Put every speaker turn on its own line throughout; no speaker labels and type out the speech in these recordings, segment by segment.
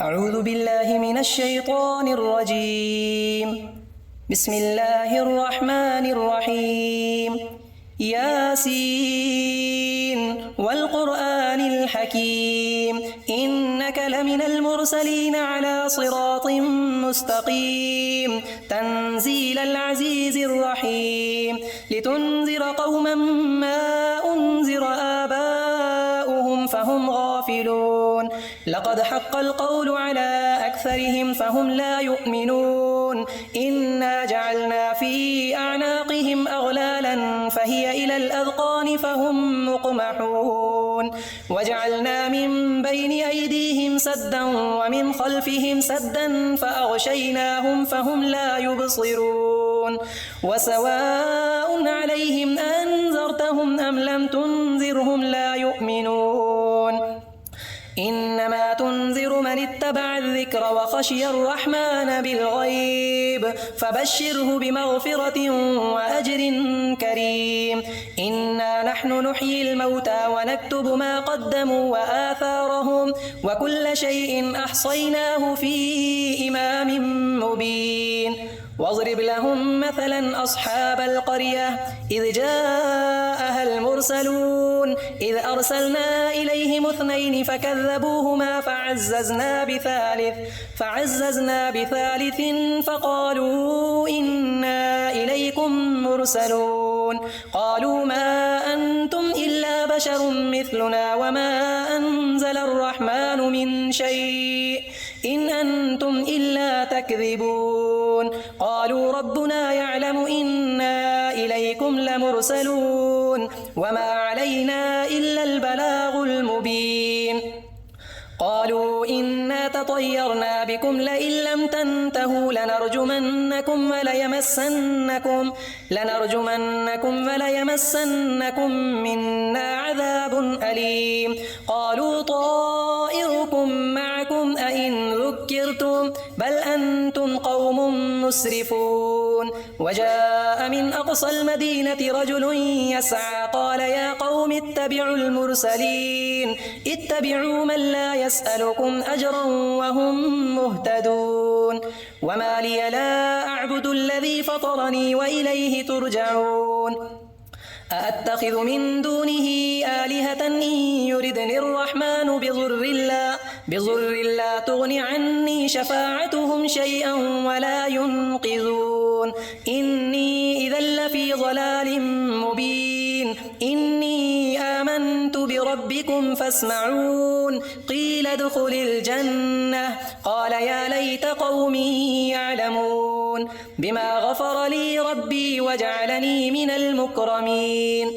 أعوذ بالله من الشيطان الرجيم. بسم الله الرحمن الرحيم. ياسين والقرآن الحكيم إنك لمن المرسلين على صراط مستقيم تنزيل العزيز الرحيم لتنذر قوما ما أنذر آباؤهم فهم غافلون لقد حق القول على أكثرهم فهم لا يؤمنون إنا جعلنا في أعناقهم أغلالا فهي إلى الأذقان فهم مقمحون وجعلنا من بين أيديهم سدا ومن خلفهم سدا فأغشيناهم فهم لا يبصرون وسواء عليهم أنذرتهم أم لم تنذرهم لا يؤمنون إنما تنذر من اتبع الذكر وخشي الرحمن بالغيب فبشره بمغفرة وأجر كريم إنا نحن نحيي الموتى ونكتب ما قدموا وآثارهم وكل شيء أحصيناه في إمام مبين واضرب لهم مثلا أصحاب القرية إذ جاءها المرسلون إذ أرسلنا إليهم اثنين فكذبوهما فعززنا بثالث فقالوا إنا إليكم مرسلون قالوا ما أنتم إلا بشر مثلنا وما أنزل الرحمن من شيء إن أنتم إلا تكذبون قالوا ربنا يعلم إنا إليكم لمرسلون وما علينا إلا البلاغ المبين قالوا إنا تطيرنا بكم لئن لم تنتهوا لنرجمنكم وليمسنكم منا عذاب أليم قالوا طائركم معكم أئن ذكرتم بل أنتم قوم مسرفون وجاء من أقصى المدينة رجل يسعى قال يا قوم اتبعوا المرسلين اتبعوا من لا يسألكم أجرا وهم مهتدون وما لي لا أعبد الذي فطرني وإليه ترجعون أأتخذ من دونه آلهة إن يردني الرحمن بضر لا تغن عني شفاعتهم شيئا ولا ينقذون إني إذا لفي ضلال مبين إني آمنت بربكم فاسمعون قيل ادخل الجنة قال يا ليت قومي يعلمون بما غفر لي ربي وجعلني من المكرمين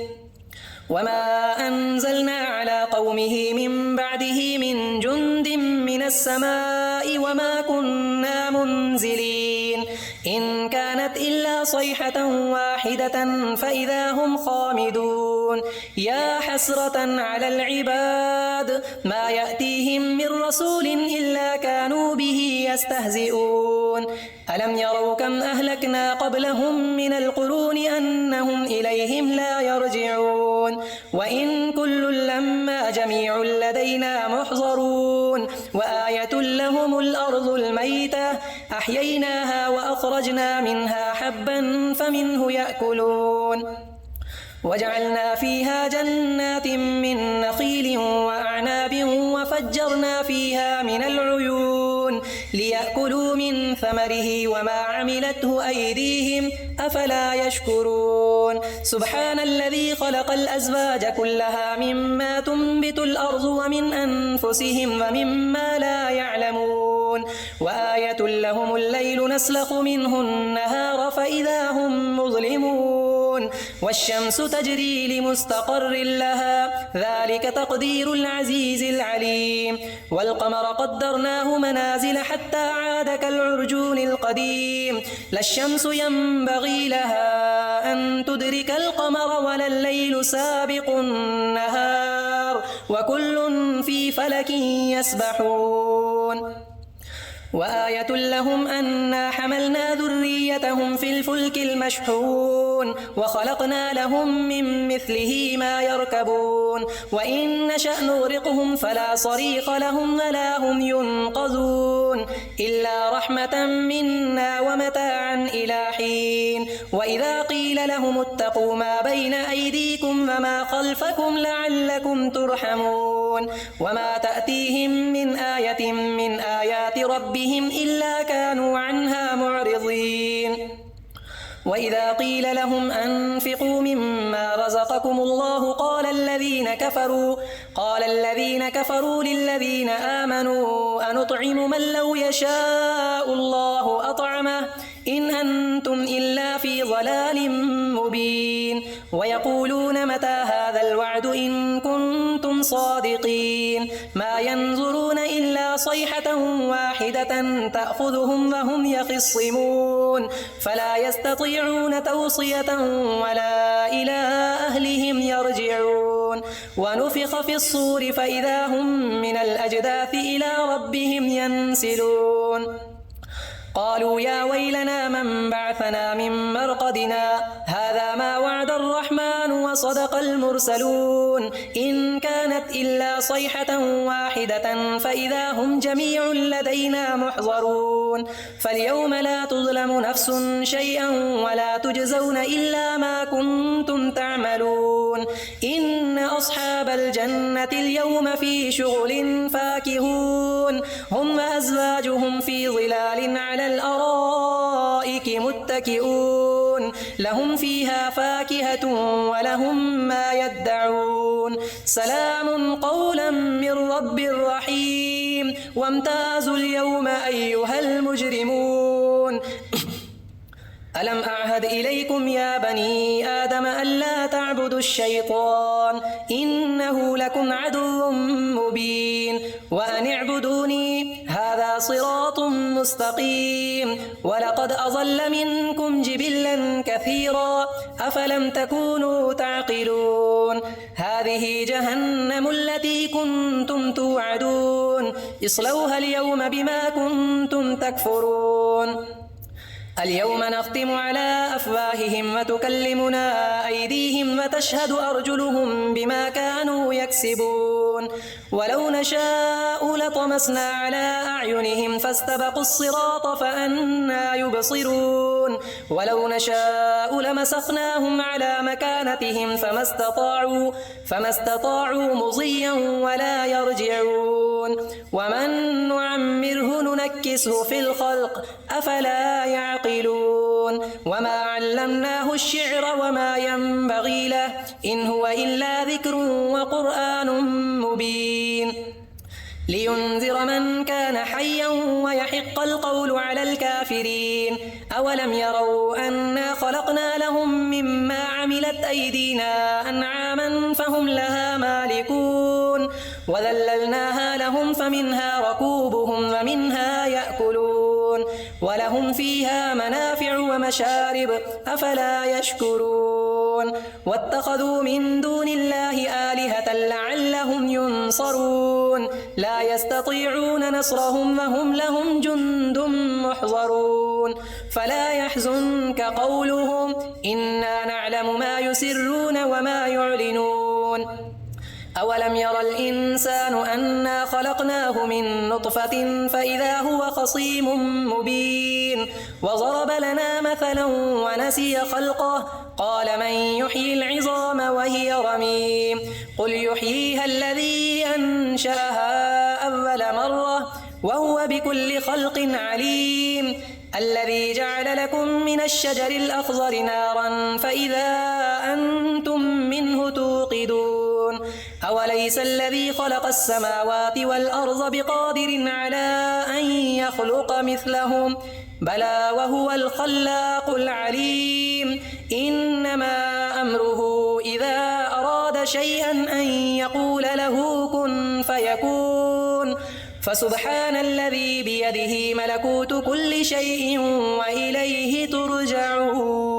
وما أنزلنا على قومه من بعده من جند من السماء وما كنا منزلين إن كانت إلا صيحة واحدة فإذا هم خامدون يا حسرة على العباد ما يأتيهم من رسول إلا كانوا به يستهزئون ألم يروا كم أهلكنا قبلهم من القرون أنهم إليهم لا يرجعون وإن كل لما جميع لدينا محضرون وآية لهم الأرض الميتة أحييناها وأخرجنا منها حبا فمنه يأكلون وجعلنا فيها جنات من نخيل وأعناب وفجرنا فيها من العيون ليأكلوا من ثمره وما عملته أيديهم أفلا يشكرون سبحان الذي خلق الأزواج كلها مما تنبت الأرض ومن أنفسهم ومما لا يعلمون وآية لهم الليل نسلخ منه النهار فإذا هم مظلمون والشمس تجري لمستقر لها ذلك تقدير العزيز العليم والقمر قدرناه منازل حتى عاد كالعرجون القديم لا الشمس ينبغي لها أن تدرك القمر ولا الليل سابق النهار وكل في فلك يسبحون وآية لهم أنا حملنا ذريتهم في الفلك المشحون وخلقنا لهم من مثله ما يركبون وإن نشأ نغرقهم فلا صريخ لهم ولا هم ينقذون إلا رحمة منا ومتاعا إلى حين وإذا قيل لهم اتقوا ما بين أيديكم وما خلفكم لعلكم ترحمون وما تأتيهم من آية من آيات ربهم إلا كانوا عنها معرضين وإذا قيل لهم أنفقوا مما رزقكم الله قال الذين كفروا للذين آمنوا أنطعم من لو يشاء الله أطعمه إن أنتم إلا في ضلال مبين ويقولون متى هذا الوعد إن كنتم صادقين ما ينظرون إلا صيحة واحدة تأخذهم وهم يخصمون فلا يستطيعون توصية ولا إلى أهلهم يرجعون ونفخ في الصور فإذا هم من الأجداث إلى ربهم ينسلون قالوا يا ويلنا من بعثنا من مرقدنا هذا ما وعد الرحمن وصدق المرسلون إن كانت إلا صيحة واحدة فإذا هم جميع لدينا محضرون فاليوم لا تظلم نفس شيئا ولا تجزون إلا ما كنتم تعملون إن أصحاب الجنة اليوم في شغل فاكهون هم وأزواجهم في ظلال على الأرائك متكئون لهم فيها فاكهة ولهم ما يدعون سلام قولا من رب رحيم وامتازوا اليوم أيها المجرمون ألم أعهد إليكم يا بني آدم ألا تعبدوا الشيطان إنه لكم عدو مبين وأن اعبدوني هذا صراط مستقيم ولقد أضل منكم جبلا كثيرا أفلم تكونوا تعقلون هذه جهنم التي كنتم توعدون اصلوها اليوم بما كنتم تكفرون اليوم نختم على أفواههم وتكلمنا أيديهم وتشهد أرجلهم بما كانوا يكسبون ولو نشاء لطمسنا على أعينهم فاستبقوا الصراط فأنى يبصرون ولو نشاء لمسخناهم على مكانتهم فما استطاعوا مضيا ولا يرجعون ومن نعمره ننكسه في الخلق أفلا يعقلون وما علمناه الشعر وما ينبغي له إن هو إلا ذكر وقرآن مبين لينذر من كان حيا ويحق القول على الكافرين أولم يروا أنا خلقنا لهم مما عملت أيدينا أنعاما فهم لها مالكون وذللناها لهم فمنها ركوبهم ومنها يأكلون ولهم فيها منافع ومشارب أفلا يشكرون واتخذوا من دون الله آلهة لعلهم ينصرون لا يستطيعون نصرهم وهم لهم جند محضرون فلا يحزنك قولهم إنا نعلم ما يسرون وما يعلنون أولم ير الإنسان أنا خلقناه من نطفة فإذا هو خصيم مبين وضرب لنا مثلا ونسي خلقه قال من يحيي العظام وهي رميم قل يحييها الذي أنشأها أول مرة وهو بكل خلق عليم الذي جعل لكم من الشجر الأخضر نارا فإذا أنتم منه توقدون أوليس الذي خلق السماوات والأرض بقادر على أن يخلق مثلهم بلى وهو الخلاق العليم إنما أمره إذا أراد شيئا أن يقول له كن فيكون فسبحان الذي بيده ملكوت كل شيء وإليه ترجعون.